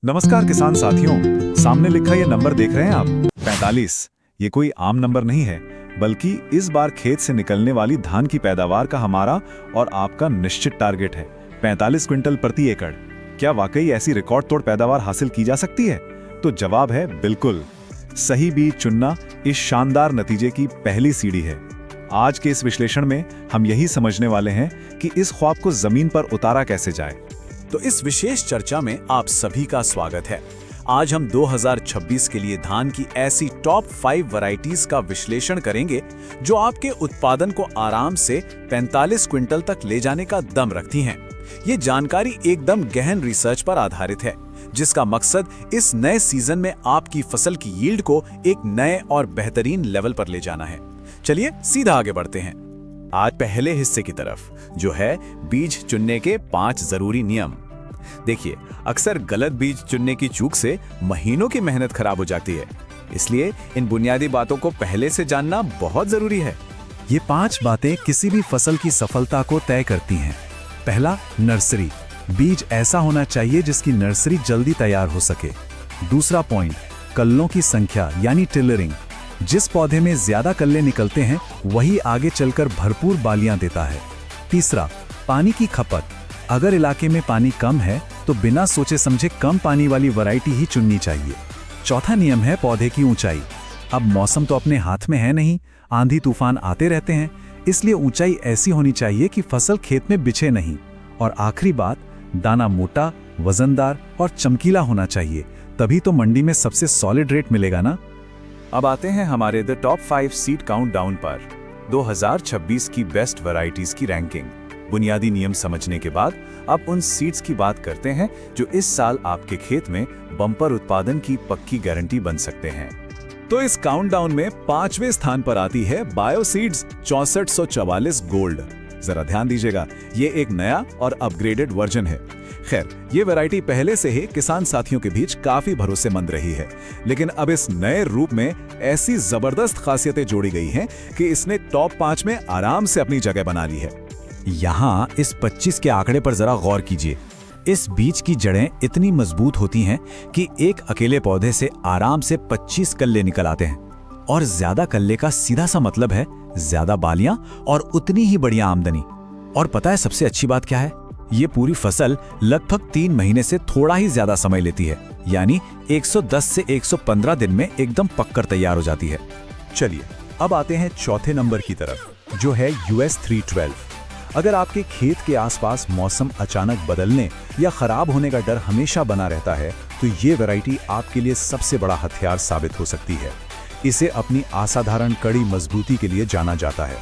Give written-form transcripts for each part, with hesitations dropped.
नमस्कार किसान साथियों, सामने लिखा ये नंबर देख रहे हैं आप 45। ये कोई आम नंबर नहीं है, बल्कि इस बार खेत से निकलने वाली धान की पैदावार का हमारा और आपका निश्चित टारगेट है 45 क्विंटल प्रति एकड़। क्या वाकई ऐसी रिकॉर्ड तोड़ पैदावार हासिल की जा सकती है? तो जवाब है बिल्कुल। सही बीज चुनना इस शानदार नतीजे की पहली सीढ़ी है। आज के इस विश्लेषण में हम यही समझने वाले हैं कि इस ख्वाब को जमीन पर उतारा कैसे जाए। तो इस विशेष चर्चा में आप सभी का स्वागत है। आज हम 2026 के लिए धान की ऐसी टॉप 5 वैरायटीज का विश्लेषण करेंगे जो आपके उत्पादन को आराम से 45 क्विंटल तक ले जाने का दम रखती हैं। ये जानकारी एकदम गहन रिसर्च पर आधारित है, जिसका मकसद इस नए सीजन में आपकी फसल की यील्ड को एक नए और बेहतरीन लेवल पर ले जाना है। चलिए सीधा आगे बढ़ते हैं। आज पहले हिस्से की तरफ, जो है बीज चुनने के 5 जरूरी नियम। देखिए, अक्सर गलत बीज चुनने की चूक से महीनों की मेहनत खराब हो जाती है, इसलिए इन बुनियादी बातों को पहले से जानना बहुत जरूरी है। ये 5 बातें किसी भी फसल की सफलता को तय करती हैं। पहला, नर्सरी। बीज ऐसा होना चाहिए जिसकी नर्सरी जल्दी तैयार हो सके। दूसरा पॉइंट, कल्लों की संख्या यानी टिलरिंग। जिस पौधे में ज्यादा कल्ले निकलते हैं वही आगे चलकर भरपूर बालियां देता है। तीसरा, पानी की खपत। अगर इलाके में पानी कम है तो बिना सोचे समझे कम पानी वाली वैरायटी ही चुननी चाहिए। चौथा नियम है पौधे की ऊंचाई। अब मौसम तो अपने हाथ में है नहीं, आंधी तूफान आते रहते हैं, इसलिए ऊंचाई ऐसी होनी चाहिए कि फसल खेत में बिछे नहीं। और आखिरी बात, दाना मोटा, वजनदार और चमकीला होना चाहिए, तभी तो मंडी में सबसे सॉलिड रेट मिलेगा ना। अब आते हैं हमारे द टॉप 5 सीड काउंटडाउन पर। 2026 की बेस्ट वैरायटीज की रैंकिंग। बुनियादी नियम समझने के बाद अब उन सीड्स की बात करते हैं जो इस साल आपके खेत में बम्पर उत्पादन की पक्की गारंटी बन सकते हैं। तो इस काउंटडाउन में 5वें स्थान पर आती है बायो सीड्स 6444 गोल्ड। जरा ध्यान दीजिएगा, ये एक नया और अपग्रेडेड वर्जन है। खैर, ये वैरायटी पहले से ही किसान साथियों के बीच काफी भरोसेमंद रही है, लेकिन अब इस नए रूप में ऐसी जबरदस्त खासियतें जोड़ी गई हैं कि इसने टॉप 5 में आराम से अपनी जगह बना ली है। यहाँ इस 25 के आंकड़े पर जरा गौर कीजिए। इस बीज की जड़ें इतनी मजबूत होती हैं कि एक अकेले पौधे से आराम से 25 कल्ले निकल आते हैं। और ज्यादा कल्ले का सीधा सा मतलब है ज्यादा बालियां और उतनी ही बढ़िया आमदनी। और पता है सबसे अच्छी बात क्या है? ये पूरी फसल लगभग 3 महीने से थोड़ा ही ज्यादा समय लेती है, यानी 110 से 115 दिन में एकदम पककर तैयार हो जाती है। चलिए अब आते हैं चौथे नंबर की तरफ, जो है US 312। अगर आपके खेत के आसपास मौसम अचानक बदलने या खराब होने का डर हमेशा बना रहता है, तो ये वैरायटी आपके लिए सबसे बड़ा हथियार साबित हो सकती है। इसे अपनी असाधारण कड़ी मजबूती के लिए जाना जाता है।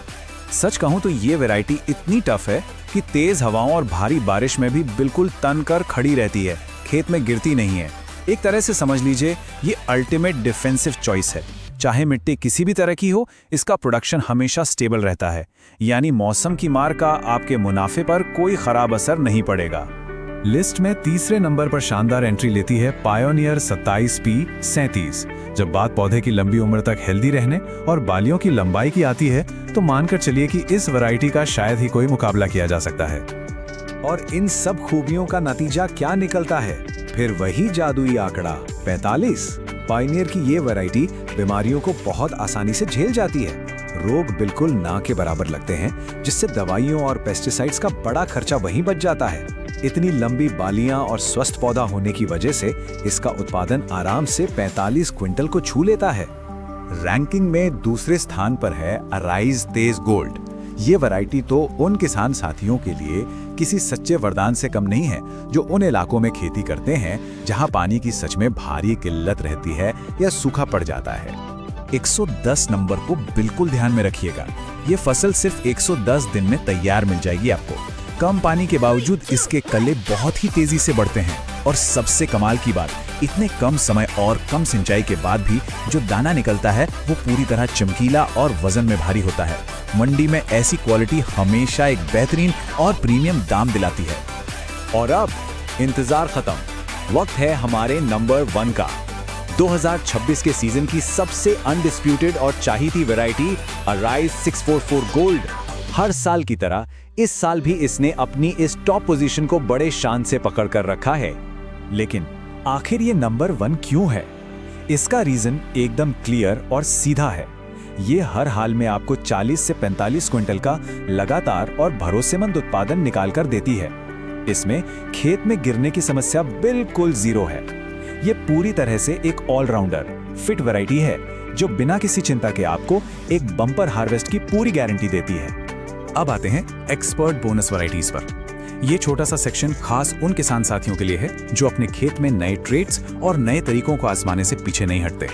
सच कहूं तो ये वैरायटी इतनी टफ है कि तेज हवाओं और भारी बारिश में भी बिल्कुल तनकर खड़ी रहती है, खेत में गिरती नहीं है। एक तरह से समझ लीजिए ये अल्टीमेट डिफेंसिव चॉइस है। चाहे मिट्टी किसी भी तरह की हो, इसका प्रोडक्शन हमेशा स्टेबल रहता है, यानी मौसम की मार का आपके मुनाफे पर कोई खराब असर नहीं पड़ेगा। लिस्ट में तीसरे नंबर पर शानदार एंट्री लेती है पायोनियर 27P37। जब बात पौधे की लंबी उम्र तक हेल्दी रहने और बालियों की लंबाई की आती है, तो मानकर चलिए कि इस वैरायटी का शायद ही कोई मुकाबला किया जा सकता है। और इन सब खूबियों का नतीजा क्या निकलता है? फिर वही जादुई आंकड़ा 45। पायोनियर की ये वैरायटी बीमारियों को बहुत आसानी से झेल जाती है। रोग बिल्कुल ना के बराबर लगते हैं, जिससे दवाइयों और पेस्टिसाइड्स का बड़ा खर्चा वहीं बच जाता है। इतनी लंबी बालियां और स्वस्थ पौधा होने की वजह से इसका उत्पादन आराम से 45 क्विंटल को छू लेता है। रैंकिंग में दूसरे स्थान पर है अराइज तेज गोल्ड। ये वैरायटी तो उन किसान साथियों के लिए किसी सच्चे वरदान से कम नहीं है, जो उन इलाकों में खेती करते हैं जहां पानी की सच में भारी किल्लत रहती है या सूखा पड़ जाता है। 110 नंबर को बिल्कुल ध्यान में रखिएगा। ये फसल सिर्फ 110 दिन में तैयार मिल जाएगी आपको। कम पानी के बावजूद इसके कल्ले बहुत ही तेजी से बढ़ते हैं। और सबसे कमाल की बात, इतने कम समय और कम सिंचाई के बाद भी जो दाना निकलता है वो पूरी तरह चमकीला और वजन में भारी होता है। मंडी में ऐसी क्वालिटी हमेशा एक बेहतरीन और प्रीमियम दाम दिलाती है। और अब इंतजार खत्म, वक्त है हमारे नंबर 1 का। 2026 के सीजन की सबसे अनडिस्प्यूटेड और चाहीती वैरायटी अराइज 644 गोल्ड। हर साल की तरह इस साल भी इसने अपनी इस टॉप पोजीशन को बड़े शान से पकड़ कर रखा है। लेकिन आखिर ये नंबर 1 क्यों है? इसका रीजन एकदम क्लियर और सीधा है। ये हर हाल में आपको 40 से 45 क्विंटल का लगातार और भरोसेमंद उत्पादन निकाल कर देती है। इसमें खेत में गिरने की समस्या बिल्कुल जीरो है। ये पूरी तरह से एक ऑलराउंडर फिट वैरायटी है जो बिना किसी चिंता के आपको एक बम्पर हार्वेस्ट की पूरी गारंटी देती है। अब आते हैं एक्सपर्ट बोनस वैरायटीज पर। ये छोटा सा सेक्शन खास उन किसान साथियों के लिए है जो अपने खेत में नए ट्रेड्स और नए तरीकों को आजमाने से पीछे नहीं हटते।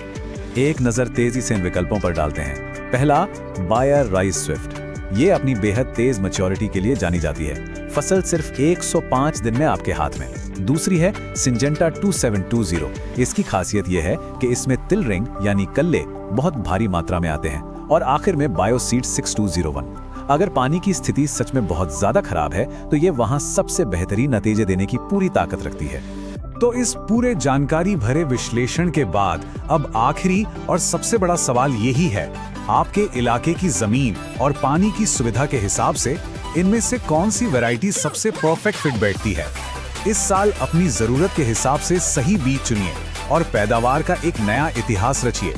एक नजर तेजी से इन विकल्पों पर डालते हैं। पहला, बायर राइस स्विफ्ट। ये अपनी बेहद तेज मैच्योरिटी के लिए जानी जाती है। फसल सिर्फ 105 दिन में आपके हाथ में। दूसरी है सिंजेंटा 2720। इसकी खासियत यह है कि इसमें तिल रिंग यानी कल्ले बहुत भारी मात्रा में आते हैं। और आखिर में बायोसीड 6201। अगर पानी की स्थिति सच में बहुत ज्यादा खराब है तो ये वहां सबसे बेहतरीन नतीजे देने की पूरी ताकत रखती है। तो इस पूरे जानकारी भरे विश्लेषण के बाद अब आखिरी और सबसे बड़ा सवाल यही है, आपके इलाके की जमीन और पानी की सुविधा के हिसाब से इनमें से कौन सी वैरायटी सबसे परफेक्ट फिट बैठती है? इस साल अपनी जरूरत के हिसाब से सही बीज चुनिए और पैदावार का एक नया इतिहास रचिए।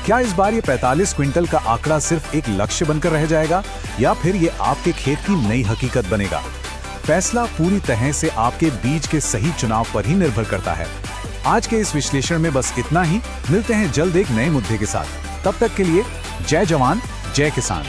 क्या इस बार ये 45 क्विंटल का आंकड़ा सिर्फ एक लक्ष्य बनकर रह जाएगा या फिर ये आपके खेत की नई हकीकत बनेगा? फैसला पूरी तरह से आपके बीज के सही चुनाव पर ही निर्भर करता है। आज के इस विश्लेषण में बस इतना ही। मिलते हैं जल्द एक नए मुद्दे के साथ। तब तक के लिए जय जवान जय किसान।